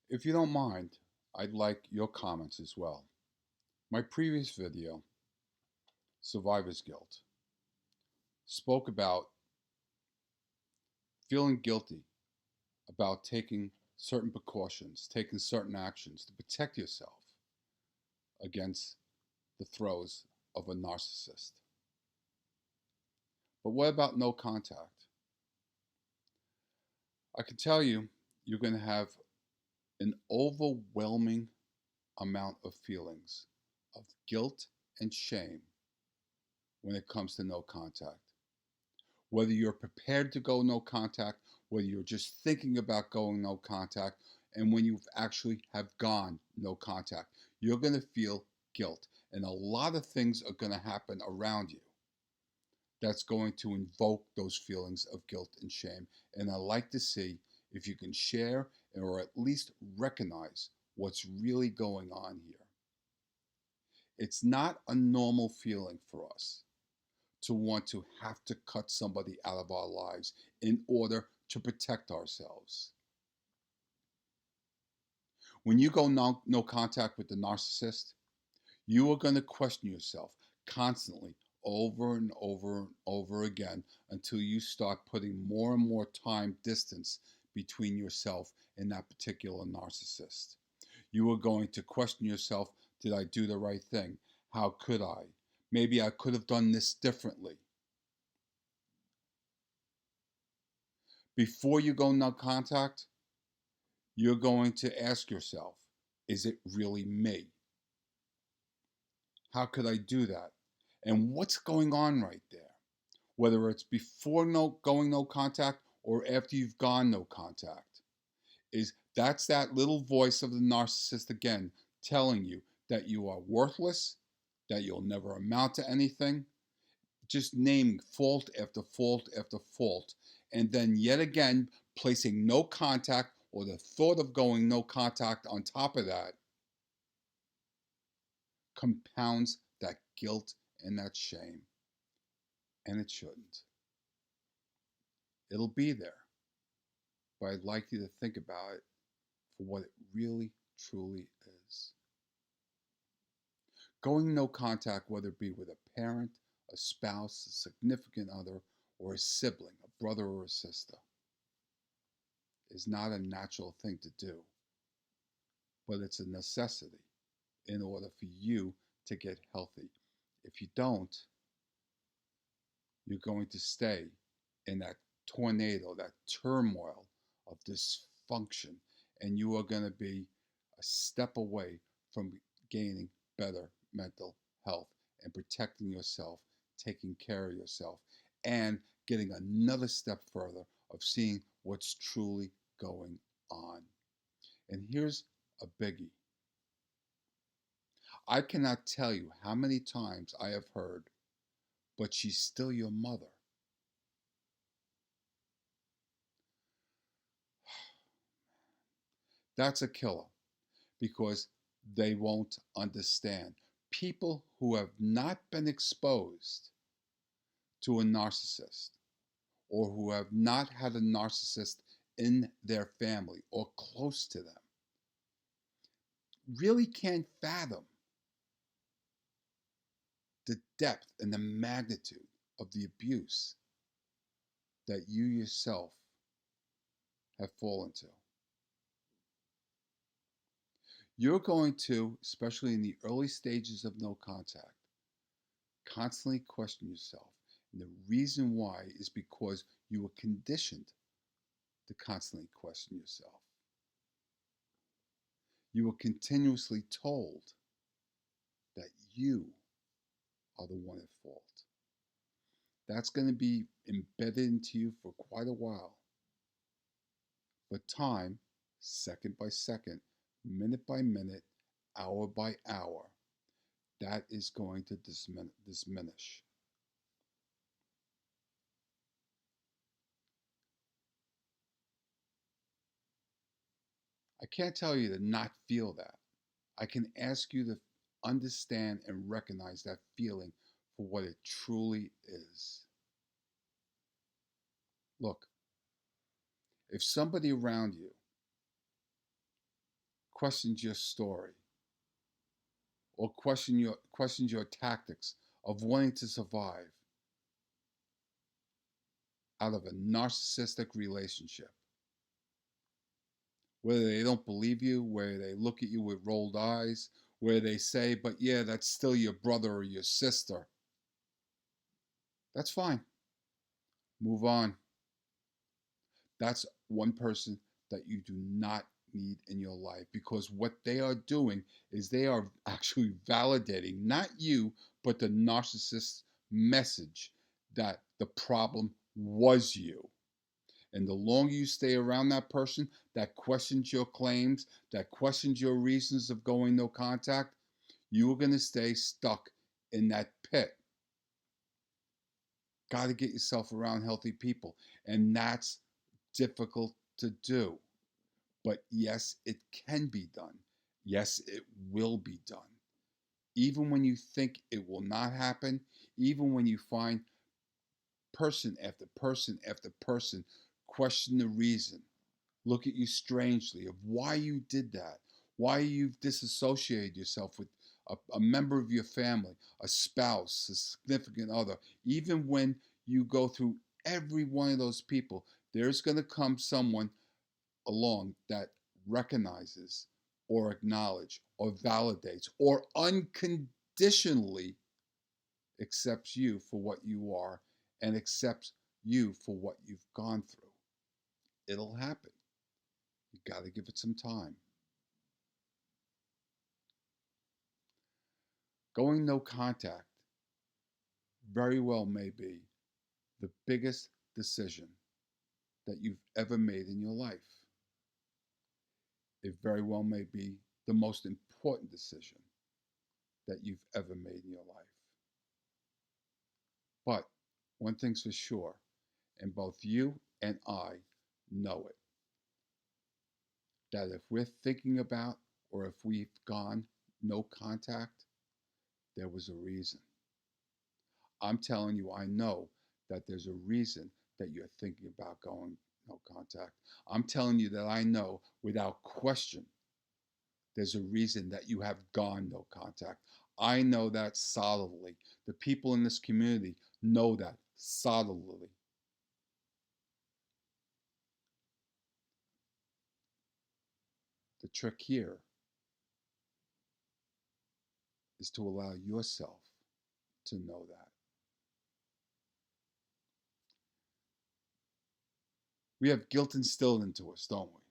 If you don't mind, I'd like your comments as well. My previous video, Survivor's Guilt, spoke about feeling guilty about taking certain precautions, taking certain actions to protect yourself against the throes of a narcissist. But what about no contact? I can tell you, you're going to have an overwhelming amount of feelings of guilt and shame when it comes to no contact. Whether you're prepared to go no contact, whether you're just thinking about going no contact, and when you actually have gone no contact, you're going to feel guilt. And a lot of things are going to happen around you that's going to invoke those feelings of guilt and shame. And I'd like to see if you can share or at least recognize what's really going on here. It's not a normal feeling for us to want to have to cut somebody out of our lives in order to protect ourselves. When you go no contact with the narcissist, you are going to question yourself constantly over and over and over again until you start putting more and more time distance between yourself and that particular narcissist. You are going to question yourself, did I do the right thing? How could I? Maybe I could have done this differently. Before you go no contact, you're going to ask yourself, is it really me? How could I do that? And what's going on right there? Whether it's before going no contact or after you've gone no contact, that's that little voice of the narcissist again telling you that you are worthless, that you'll never amount to anything, just naming fault after fault after fault, and then yet again placing no contact or the thought of going no contact on top of that compounds that guilt and that shame. And it shouldn't. It'll be there, but I'd like you to think about it for what it really, truly is. Going no contact, whether it be with a parent, a spouse, a significant other, or a sibling, a brother or a sister, is not a natural thing to do, but it's a necessity in order for you to get healthy. If you don't, you're going to stay in that tornado, that turmoil of dysfunction, and you are going to be a step away from gaining better mental health and protecting yourself, taking care of yourself, and getting another step further of seeing what's truly going on. And here's a biggie. I cannot tell you how many times I have heard, but she's still your mother. That's a killer because they won't understand. People who have not been exposed to a narcissist or who have not had a narcissist in their family or close to them really can't fathom the depth and the magnitude of the abuse that you yourself have fallen to. You're going to, especially in the early stages of no contact, constantly question yourself. And the reason why is because you were conditioned to constantly question yourself. You were continuously told that you are the one at fault. That's going to be embedded into you for quite a while. But time, second by second, minute by minute, hour by hour, that is going to diminish. I can't tell you to not feel that. I can ask you to understand and recognize that feeling for what it truly is. Look, if somebody around you questions your story, or questions your tactics of wanting to survive out of a narcissistic relationship. Whether they don't believe you, whether they look at you with rolled eyes, where they say, but yeah, that's still your brother or your sister. That's fine. Move on. That's one person that you do not need in your life, because what they are doing is they are actually validating not you, but the narcissist's message that the problem was you. And the longer you stay around that person that questions your claims, that questions your reasons of going no contact, you are going to stay stuck in that pit. Got to get yourself around healthy people. And that's difficult to do. But yes, it can be done. Yes, it will be done. Even when you think it will not happen, even when you find person after person after person question the reason, look at you strangely of why you did that, why you've disassociated yourself with a member of your family, a spouse, a significant other. Even when you go through every one of those people, there's going to come someone along that recognizes or acknowledges or validates or unconditionally accepts you for what you are and accepts you for what you've gone through. It'll happen. You got to give it some time. Going no contact very well may be the biggest decision that you've ever made in your life. It very well may be the most important decision that you've ever made in your life. But one thing's for sure, and both you and I know it, that if we're thinking about or if we've gone no contact, there was a reason. I'm telling you, I know that there's a reason that you're thinking about going no contact. I'm telling you that I know without question there's a reason that you have gone no contact. I know that solidly. The people in this community know that solidly. The trick here is to allow yourself to know that. We have guilt instilled into us, don't we?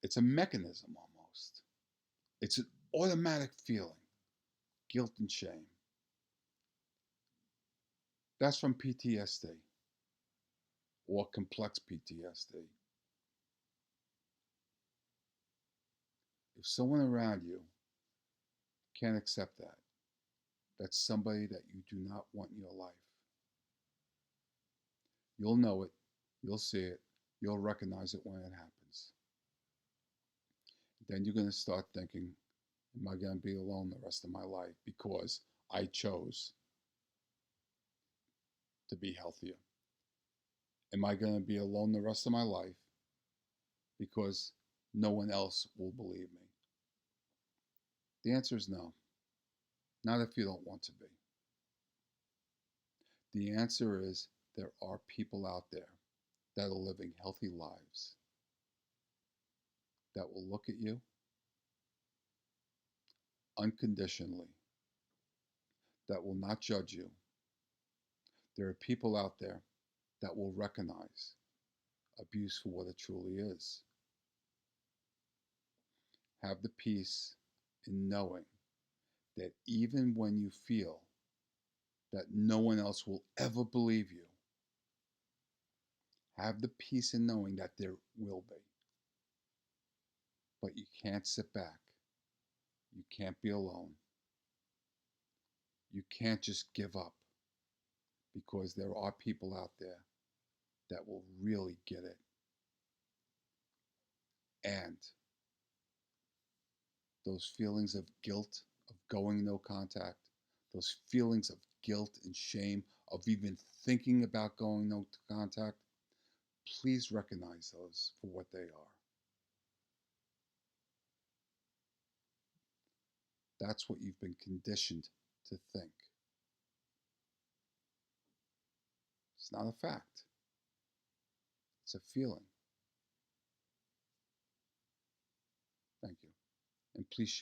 It's a mechanism almost. It's an automatic feeling, guilt and shame. That's from PTSD or complex PTSD. If someone around you can't accept that, that's somebody that you do not want in your life. You'll know it, you'll see it, you'll recognize it when it happens. Then you're going to start thinking, am I going to be alone the rest of my life because I chose to be healthier? Am I going to be alone the rest of my life because no one else will believe me? The answer is no. Not if you don't want to be. The answer is there are people out there that are living healthy lives that will look at you unconditionally, that will not judge you. There are people out there that will recognize abuse for what it truly is. Have the peace in knowing that even when you feel that no one else will ever believe you, have the peace in knowing that there will be. But you can't sit back. You can't be alone. You can't just give up, because there are people out there that will really get it. And those feelings of guilt of going no contact, those feelings of guilt and shame of even thinking about going no contact, please recognize those for what they are. That's what you've been conditioned to think. It's not a fact. It's a feeling. Thank you. And please share.